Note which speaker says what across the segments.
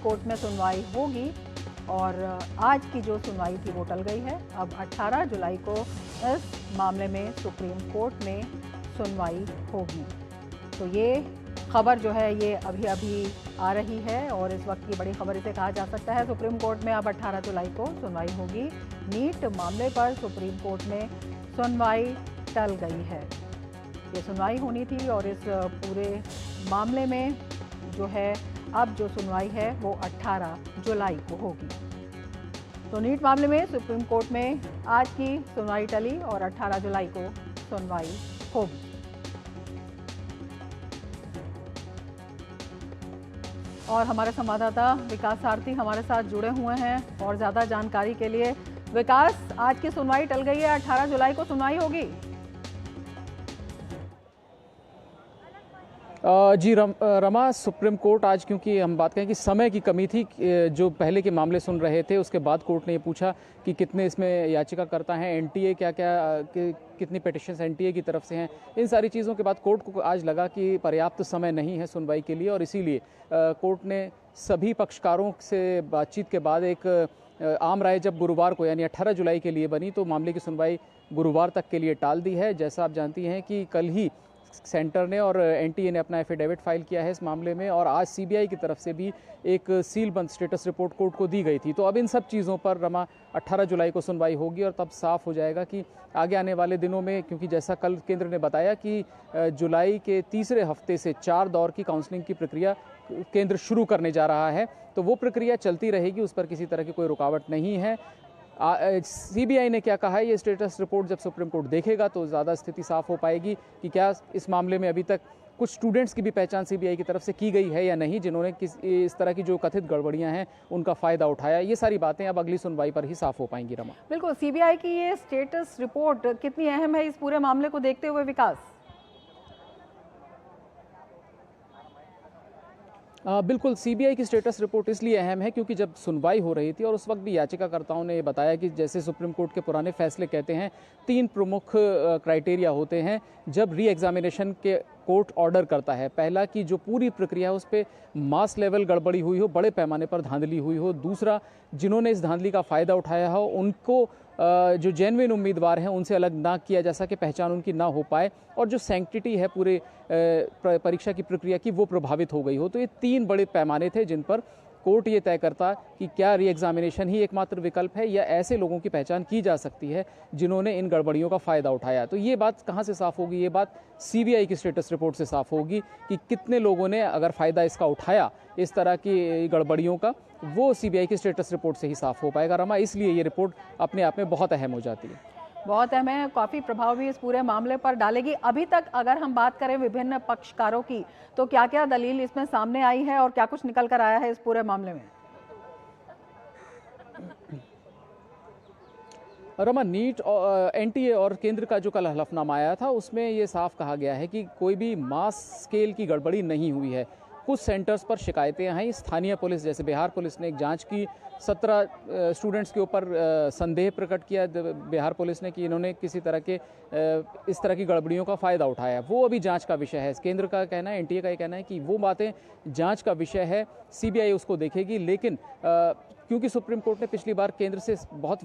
Speaker 1: Court में सुनवाई होगी और आज की जो सुनवाई थी वो टल गई है। अब 18 जुलाई को इस मामले में सुप्रीम कोर्ट में सुनवाई होगी। तो ये खबर जो है ये अभी अभी आ रही है और इस वक्त की बड़ी खबर इसे कहा जा सकता है। सुप्रीम कोर्ट में अब 18 जुलाई को सुनवाई होगी। नीट मामले पर सुप्रीम कोर्ट में सुनवाई टल गई है। ये सुनवाई होनी थी और इस पूरे मामले में जो है अब जो सुनवाई है वो 18 जुलाई को होगी। तो नीट मामले में सुप्रीम कोर्ट में आज की सुनवाई टली और 18 जुलाई को सुनवाई होगी। और हमारे संवाददाता विकास सारथी हमारे साथ जुड़े हुए हैं और ज़्यादा जानकारी के लिए। विकास, आज की सुनवाई टल गई है, 18 जुलाई को सुनवाई होगी।
Speaker 2: जी रमा, सुप्रीम कोर्ट आज, क्योंकि हम बात करें कि समय की कमी थी, जो पहले के मामले सुन रहे थे उसके बाद कोर्ट ने ये पूछा कि कितने इसमें याचिकाकर्ता हैं, एनटीए क्या कितनी पिटिशंस एनटीए की तरफ से हैं। इन सारी चीज़ों के बाद कोर्ट को आज लगा कि पर्याप्त समय नहीं है सुनवाई के लिए और इसीलिए कोर्ट ने सभी पक्षकारों से बातचीत के बाद एक आम राय जब गुरुवार को यानी 18 जुलाई के लिए बनी तो मामले की सुनवाई गुरुवार तक के लिए टाल दी है। जैसा आप जानती हैं कि कल ही सेंटर ने और एनटीए ने अपना एफिडेविट फाइल किया है इस मामले में और आज सीबीआई की तरफ से भी एक सीलबंद स्टेटस रिपोर्ट कोर्ट को दी गई थी। तो अब इन सब चीज़ों पर रमा 18 जुलाई को सुनवाई होगी और तब साफ हो जाएगा कि आगे आने वाले दिनों में, क्योंकि जैसा कल केंद्र ने बताया कि जुलाई के तीसरे हफ्ते से 4 दौर की काउंसलिंग की प्रक्रिया केंद्र शुरू करने जा रहा है, तो वो प्रक्रिया चलती रहेगी, उस पर किसी तरह की कोई रुकावट नहीं है। सीबीआई ने क्या कहा है, ये स्टेटस रिपोर्ट जब सुप्रीम कोर्ट देखेगा तो ज़्यादा स्थिति साफ हो पाएगी कि क्या इस मामले में अभी तक कुछ स्टूडेंट्स की भी पहचान सीबीआई की तरफ से की गई है या नहीं, जिन्होंने इस तरह की जो कथित गड़बड़ियां हैं उनका फ़ायदा उठाया। ये सारी बातें अब अगली सुनवाई पर ही साफ हो पाएंगी। रमा,
Speaker 1: बिल्कुल, सीबीआई की ये स्टेटस रिपोर्ट कितनी अहम है इस पूरे मामले को देखते हुए विकास?
Speaker 2: बिल्कुल, सीबीआई की स्टेटस रिपोर्ट इसलिए अहम है क्योंकि जब सुनवाई हो रही थी और उस वक्त भी याचिकाकर्ताओं ने ये बताया कि जैसे सुप्रीम कोर्ट के पुराने फैसले कहते हैं 3 प्रमुख क्राइटेरिया होते हैं जब री एग्जामिनेशन के कोर्ट ऑर्डर करता है। पहला कि जो पूरी प्रक्रिया है उस पर मास लेवल गड़बड़ी हुई हो, बड़े पैमाने पर धांधली हुई हो। दूसरा, जिन्होंने इस धांधली का फ़ायदा उठाया हो उनको जो जेन्युइन उम्मीदवार हैं उनसे अलग ना किया जा सके, पहचान उनकी ना हो पाए, और जो सैंक्टिटी है पूरे परीक्षा की प्रक्रिया की वो प्रभावित हो गई हो। तो ये 3 बड़े पैमाने थे जिन पर कोर्ट ये तय करता कि क्या री एग्जामिनेशन ही एकमात्र विकल्प है या ऐसे लोगों की पहचान की जा सकती है जिन्होंने इन गड़बड़ियों का फ़ायदा उठाया। तो ये बात कहाँ से साफ़ होगी? ये बात सीबीआई की स्टेटस रिपोर्ट से साफ़ होगी कि कितने लोगों ने अगर फ़ायदा इसका उठाया इस तरह की गड़बड़ियों का, वो सीबीआई की स्टेटस रिपोर्ट से ही साफ़ हो पाएगा। रमा, इसलिए ये रिपोर्ट अपने आप में बहुत अहम हो जाती है।
Speaker 1: बहुत अहम है, काफ़ी प्रभाव भी इस पूरे मामले पर डालेगी। अभी तक अगर हम बात करें विभिन्न पक्षकारों की, तो क्या क्या दलील इसमें सामने आई है और क्या कुछ निकल कर आया है इस पूरे मामले में?
Speaker 2: रमा, नीट एनटीए और केंद्र का जो कल हलफनामा आया था उसमें ये साफ कहा गया है कि कोई भी मास स्केल की गड़बड़ी नहीं हुई है। कुछ सेंटर्स पर शिकायतें आई। स्थानीय पुलिस जैसे बिहार पुलिस ने एक जांच की, 17 स्टूडेंट्स के ऊपर संदेह प्रकट किया बिहार पुलिस ने कि इन्होंने किसी तरह के इस तरह की गड़बड़ियों का फ़ायदा उठाया। वो अभी जांच का विषय है। केंद्र का कहना है, एनटीए का ये कहना है कि वो बातें जांच का विषय है, सीबीआई उसको देखेगी। लेकिन क्योंकि सुप्रीम कोर्ट ने पिछली बार केंद्र से बहुत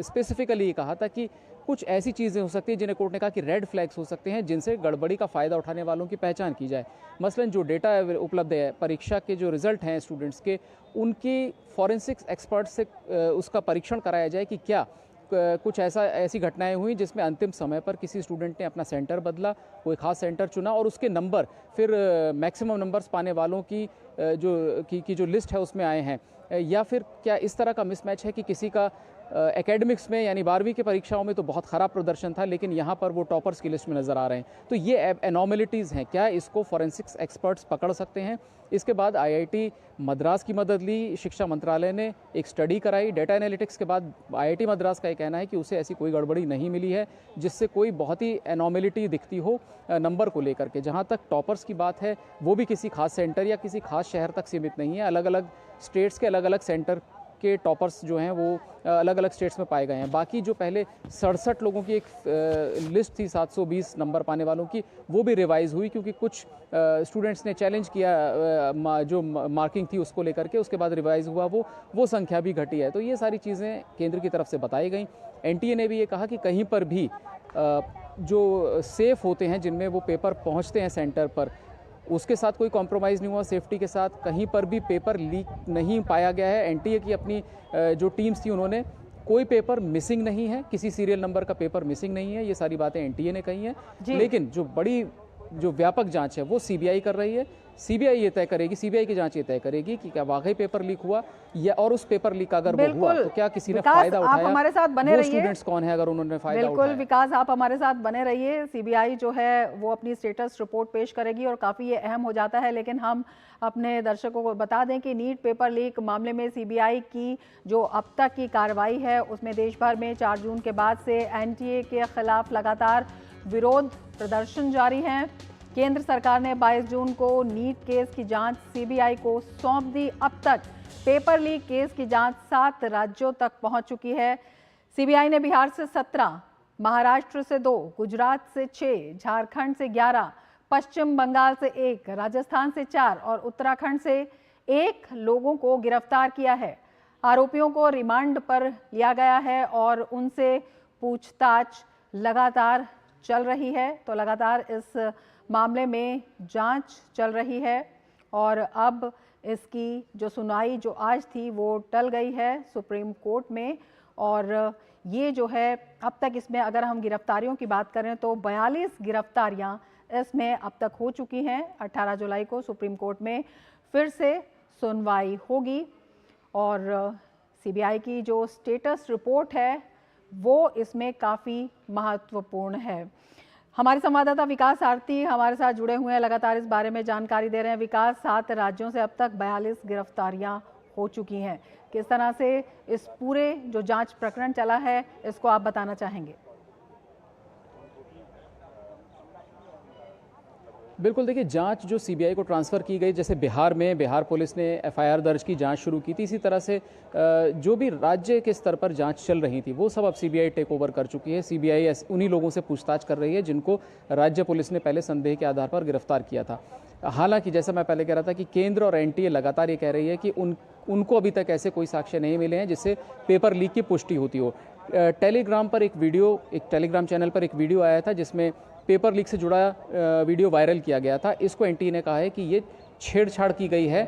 Speaker 2: स्पेसिफिकली ये कहा था कि कुछ ऐसी चीज़ें हो सकती हैं जिन्हें कोर्ट ने कहा कि रेड फ्लैग्स हो सकते हैं जिनसे गड़बड़ी का फ़ायदा उठाने वालों की पहचान की जाए। मसलन जो डेटा उपलब्ध है, परीक्षा के जो रिजल्ट हैं स्टूडेंट्स के, उनकी फॉरेंसिक्स एक्सपर्ट से उसका परीक्षण कराया जाए कि क्या कुछ ऐसी घटनाएं हुई जिसमें अंतिम समय पर किसी स्टूडेंट ने अपना सेंटर बदला, कोई खास सेंटर चुना और उसके नंबर फिर मैक्सिमम नंबर्स पाने वालों की जो लिस्ट है उसमें आए हैं, या फिर क्या इस तरह का मिसमैच है कि किसी का एकेडमिक्स में यानी 12वीं की परीक्षाओं में तो बहुत ख़राब प्रदर्शन था लेकिन यहाँ पर वो टॉपर्स की लिस्ट में नज़र आ रहे हैं। तो ये एनॉमलिटीज़ हैं, क्या इसको फॉरेंसिक्स एक्सपर्ट्स पकड़ सकते हैं? इसके बाद आईआईटी मद्रास की मदद ली, शिक्षा मंत्रालय ने एक स्टडी कराई। डेटा एनालिटिक्स के बाद आईआईटी मद्रास का ये कहना है कि उसे ऐसी कोई गड़बड़ी नहीं मिली है जिससे कोई बहुत ही एनॉमलिटी दिखती हो नंबर को लेकर के। जहाँ तक टॉपर्स की बात है, वो भी किसी खास सेंटर या किसी खास शहर तक सीमित नहीं है, अलग अलग स्टेट्स के अलग अलग सेंटर के टॉपर्स जो हैं वो अलग अलग स्टेट्स में पाए गए हैं। बाकी जो पहले 67 लोगों की एक लिस्ट थी 720 नंबर पाने वालों की, वो भी रिवाइज़ हुई क्योंकि कुछ स्टूडेंट्स ने चैलेंज किया जो मार्किंग थी उसको लेकर के, उसके बाद रिवाइज़ हुआ वो संख्या भी घटी है। तो ये सारी चीज़ें केंद्र की तरफ से बताई गई। एनटीए ने भी ये कहा कि कहीं पर भी जो सेफ़ होते हैं जिनमें वो पेपर पहुंचते हैं सेंटर पर, उसके साथ कोई कॉम्प्रोमाइज़ नहीं हुआ सेफ्टी के साथ, कहीं पर भी पेपर लीक नहीं पाया गया है। एनटीए की अपनी जो टीम्स थी उन्होंने कोई पेपर मिसिंग नहीं है, किसी सीरियल नंबर का पेपर मिसिंग नहीं है, ये सारी बातें एनटीए ने कही हैं। लेकिन जो व्यापक जांच है वो सीबीआई कर रही है। सीबीआई ये तय करेगी, सीबीआई की जांच ये तय करेगी कि क्या वाकई पेपर लीक हुआ, या और उस पेपर लीक अगर वो हुआ तो क्या किसी ने फायदा उठाया,
Speaker 1: आप हमारे साथ बने रहिए।
Speaker 2: स्टूडेंट्स कौन है अगर उन्होंने फायदा उठाया।
Speaker 1: बिल्कुल विकास, आप हमारे साथ बने रहिए। सीबीआई जो है वो अपनी स्टेटस रिपोर्ट पेश करेगी और काफ़ी ये अहम हो जाता है। लेकिन हम अपने दर्शकों को बता दें कि नीट पेपर लीक मामले में सीबीआई की जो अब तक की कार्रवाई है उसमें देश भर में 4 जून के बाद से एनटीए के खिलाफ लगातार विरोध प्रदर्शन जारी हैं। केंद्र सरकार ने 22 जून को नीट केस की जांच सीबीआई को सौंप दी। अब तक पेपर लीक केस की जांच 7 राज्यों तक पहुंच चुकी है। सीबीआई ने बिहार से 17, महाराष्ट्र से 2, गुजरात से 6, झारखंड से 11, पश्चिम बंगाल से 1, राजस्थान से 4 और उत्तराखंड से 1 लोगों को गिरफ्तार किया है। आरोपियों को रिमांड पर लिया गया है और उनसे पूछताछ लगातार चल रही है। तो लगातार इस मामले में जांच चल रही है और अब इसकी जो सुनवाई जो आज थी वो टल गई है सुप्रीम कोर्ट में। और ये जो है अब तक इसमें अगर हम गिरफ्तारियों की बात करें तो 42 गिरफ्तारियां इसमें अब तक हो चुकी हैं। 18 जुलाई को सुप्रीम कोर्ट में फिर से सुनवाई होगी और सीबीआई की जो स्टेटस रिपोर्ट है वो इसमें काफ़ी महत्वपूर्ण है। हमारे संवाददाता विकास आरती हमारे साथ जुड़े हुए हैं, लगातार इस बारे में जानकारी दे रहे हैं। विकास, 7 राज्यों से अब तक 42 गिरफ्तारियां हो चुकी हैं। किस तरह से इस पूरे जो जांच प्रकरण चला है इसको आप बताना चाहेंगे?
Speaker 2: बिल्कुल, देखिए जांच जो सीबीआई को ट्रांसफ़र की गई, जैसे बिहार पुलिस ने एफआईआर दर्ज की, जांच शुरू की थी, इसी तरह से जो भी राज्य के स्तर पर जांच चल रही थी वो सब अब सीबीआई टेक ओवर कर चुकी है। सीबीआई उन्हीं लोगों से पूछताछ कर रही है जिनको राज्य पुलिस ने पहले संदेह के आधार पर गिरफ्तार किया था। हालांकि जैसा मैं पहले कह रहा था कि केंद्र और एनटीए लगातार ये कह रही है कि उनको अभी तक ऐसे कोई साक्ष्य नहीं मिले हैं जिससे पेपर लीक की पुष्टि होती हो। टेलीग्राम चैनल पर एक वीडियो आया था जिसमें पेपर लीक से जुड़ा वीडियो वायरल किया गया था। इसको एनटीए ने कहा है कि ये छेड़छाड़ की गई है,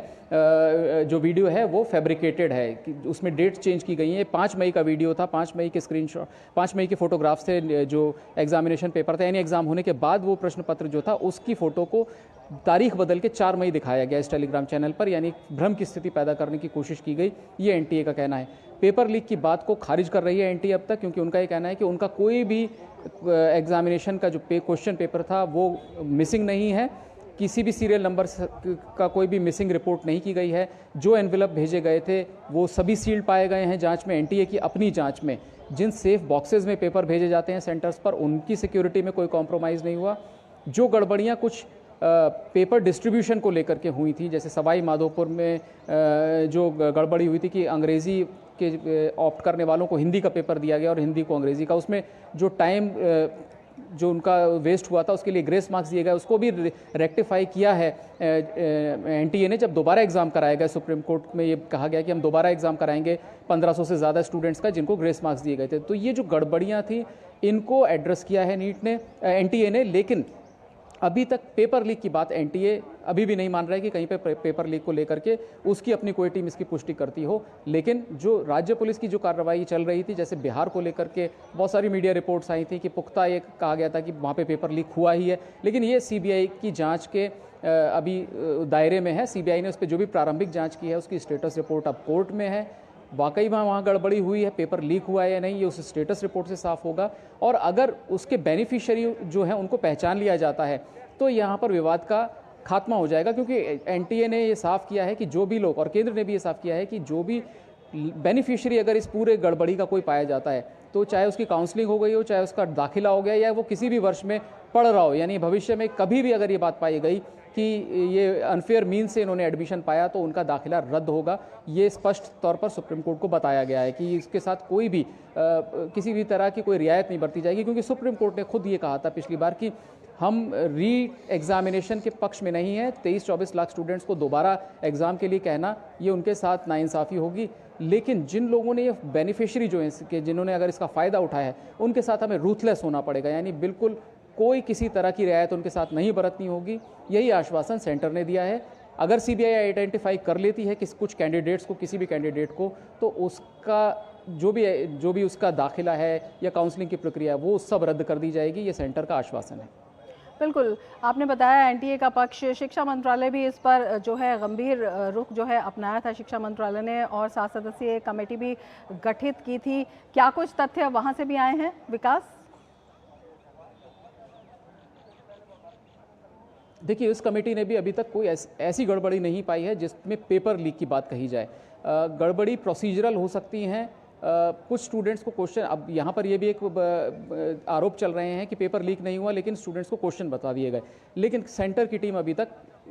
Speaker 2: जो वीडियो है वो फैब्रिकेटेड है, कि उसमें डेट चेंज की गई है। 5 मई का वीडियो था, 5 मई के स्क्रीनशॉट, 5 मई के फोटोग्राफ्स थे जो एग्जामिनेशन पेपर था, यानी एग्जाम होने के बाद वो प्रश्न पत्र जो था उसकी फ़ोटो को तारीख बदल के 4 मई दिखाया गया इस टेलीग्राम चैनल पर, यानी भ्रम की स्थिति पैदा करने की कोशिश की गई, ये एनटीए का कहना है। पेपर लीक की बात को खारिज कर रही है एनटीए अब तक, क्योंकि उनका ये कहना है कि उनका कोई भी एग्जामिनेशन का जो क्वेश्चन पेपर था वो मिसिंग नहीं है, किसी भी सीरियल नंबर का कोई भी मिसिंग रिपोर्ट नहीं की गई है। जो एनवेलप भेजे गए थे वो सभी सील्ड पाए गए हैं जांच में। एनटीए की अपनी जांच में जिन सेफ बॉक्सेस में पेपर भेजे जाते हैं सेंटर्स पर, उनकी सिक्योरिटी में कोई कॉम्प्रोमाइज़ नहीं हुआ। जो गड़बड़ियाँ कुछ पेपर डिस्ट्रीब्यूशन को लेकर के हुई थी, जैसे सवाई माधोपुर में जो गड़बड़ी हुई थी कि अंग्रेज़ी के ऑप्ट करने वालों को हिंदी का पेपर दिया गया और हिंदी को अंग्रेज़ी का, उसमें जो टाइम जो उनका वेस्ट हुआ था उसके लिए ग्रेस मार्क्स दिए गए, उसको भी रेक्टिफाई किया है एनटीए ने। जब दोबारा एग्ज़ाम कराया गया सुप्रीम कोर्ट में ये कहा गया कि हम दोबारा एग्ज़ाम कराएंगे 1500 से ज़्यादा स्टूडेंट्स का जिनको ग्रेस मार्क्स दिए गए थे। तो ये जो गड़बड़ियाँ थी इनको एड्रेस किया है एनटीए ने। लेकिन अभी तक पेपर लीक की बात एनटीए अभी भी नहीं मान रहा है कि कहीं पे पेपर लीक को लेकर के उसकी अपनी कोई टीम इसकी पुष्टि करती हो। लेकिन जो राज्य पुलिस की जो कार्रवाई चल रही थी, जैसे बिहार को लेकर के बहुत सारी मीडिया रिपोर्ट्स आई थी कि पुख्ता ये कहा गया था कि वहाँ पे पेपर लीक हुआ ही है, लेकिन ये सीबीआई की जांच के अभी दायरे में है। सीबीआई ने उस पर जो भी प्रारंभिक जाँच की है उसकी स्टेटस रिपोर्ट अब कोर्ट में है। वाकई वहाँ गड़बड़ी हुई है, पेपर लीक हुआ है या नहीं, ये उस स्टेटस रिपोर्ट से साफ होगा। और अगर उसके बेनिफिशियरी जो है उनको पहचान लिया जाता है तो यहाँ पर विवाद का खात्मा हो जाएगा, क्योंकि एनटीए ने ये साफ किया है कि जो भी लोग, और केंद्र ने भी ये साफ किया है कि जो भी बेनिफिशियरी अगर इस पूरे गड़बड़ी का कोई पाया जाता है तो चाहे उसकी काउंसलिंग हो गई हो, चाहे उसका दाखिला हो गया, या वो किसी भी वर्ष में पढ़ रहा हो, यानी भविष्य में कभी भी अगर ये बात पाई गई कि ये अनफेयर मीन से इन्होंने एडमिशन पाया तो उनका दाखिला रद्द होगा। ये स्पष्ट तौर पर सुप्रीम कोर्ट को बताया गया है कि इसके साथ कोई भी किसी भी तरह की कोई रियायत नहीं बरती जाएगी, क्योंकि सुप्रीम कोर्ट ने खुद ये कहा था पिछली बार कि हम री एग्जामिनेशन के पक्ष में नहीं है। 23-24 लाख स्टूडेंट्स को दोबारा एग्ज़ाम के लिए कहना ये उनके साथ नाइंसाफ़ी होगी। लेकिन जिन लोगों ने ये बेनिफिशियरी जो है इसके, जिन्होंने अगर इसका फ़ायदा उठाया है, उनके साथ हमें रूथलेस होना पड़ेगा, यानी बिल्कुल कोई किसी तरह की रियायत उनके साथ नहीं बरतनी होगी। यही आश्वासन सेंटर ने दिया है। अगर सीबीआई आइडेंटिफाई कर लेती है कि कुछ कैंडिडेट्स को, किसी भी कैंडिडेट को, तो उसका जो भी उसका दाखिला है या काउंसलिंग की प्रक्रिया है वो सब रद्द कर दी जाएगी। ये सेंटर का आश्वासन है।
Speaker 1: बिल्कुल, आपने बताया एनटीए का पक्ष, शिक्षा मंत्रालय भी इस पर जो है गंभीर रुख जो है अपनाया था शिक्षा मंत्रालय ने, और 7 सदस्यीय कमेटी भी गठित की थी। क्या कुछ तथ्य वहां से भी आए हैं विकास?
Speaker 2: देखिए, इस कमेटी ने भी अभी तक कोई ऐसी गड़बड़ी नहीं पाई है जिसमें पेपर लीक की बात कही जाए। गड़बड़ी प्रोसीजरल हो सकती हैं। कुछ स्टूडेंट्स को क्वेश्चन, अब यहाँ पर ये भी एक आरोप चल रहे हैं कि पेपर लीक नहीं हुआ लेकिन स्टूडेंट्स को क्वेश्चन बता दिए गए, लेकिन सेंटर की टीम अभी तक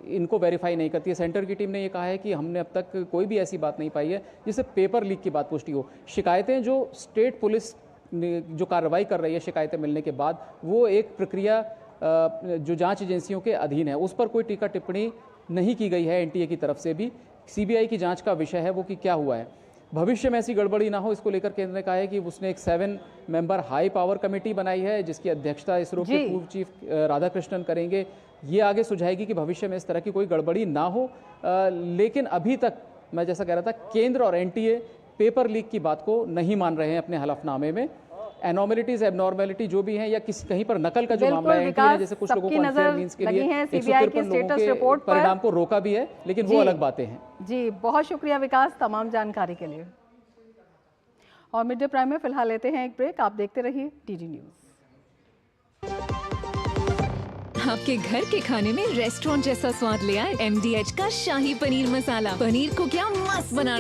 Speaker 2: इनको वेरीफाई नहीं करती है। सेंटर की टीम ने ये कहा है कि हमने अब तक कोई भी ऐसी बात नहीं पाई है जिससे पेपर लीक की बात पुष्टि हो। शिकायतें जो स्टेट पुलिस जो कार्रवाई कर रही है शिकायतें मिलने के बाद, वो एक प्रक्रिया जो जांच एजेंसियों के अधीन है, उस पर कोई टीका टिप्पणी नहीं की गई है एनटीए की तरफ से भी। सीबीआई की जांच का विषय है वो कि क्या हुआ है। भविष्य में ऐसी गड़बड़ी ना हो, इसको लेकर केंद्र ने कहा है कि उसने एक 7 मेंबर हाई पावर कमेटी बनाई है जिसकी अध्यक्षता इसरो के पूर्व चीफ राधाकृष्णन करेंगे। ये आगे सुझाएगी कि भविष्य में इस तरह की कोई गड़बड़ी ना हो। लेकिन अभी तक मैं जैसा कह रहा था, केंद्र और एनटीए पेपर लीक की बात को नहीं मान रहे हैं अपने हलफनामे में। एनॉर्मेलिटीज, एबनॉर्मेलिटी जो भी है या किसी कहीं पर नकल का जो मामला है, एनटीए ने जैसे कुछ लोगों को अनफेयर मींस के लिए 153 लोगों के परिणाम को रोका भी है, लेकिन वो अलग बातें हैं।
Speaker 1: जी, बहुत शुक्रिया विकास तमाम जानकारी के लिए। और मिड डे प्राइम में फिलहाल लेते हैं एक ब्रेक। आप देखते रहिए डीडी न्यूज।
Speaker 3: आपके घर के खाने में रेस्टोरेंट जैसा स्वाद ले आए MDH का शाही पनीर मसाला। पनीर को क्या मस्त बना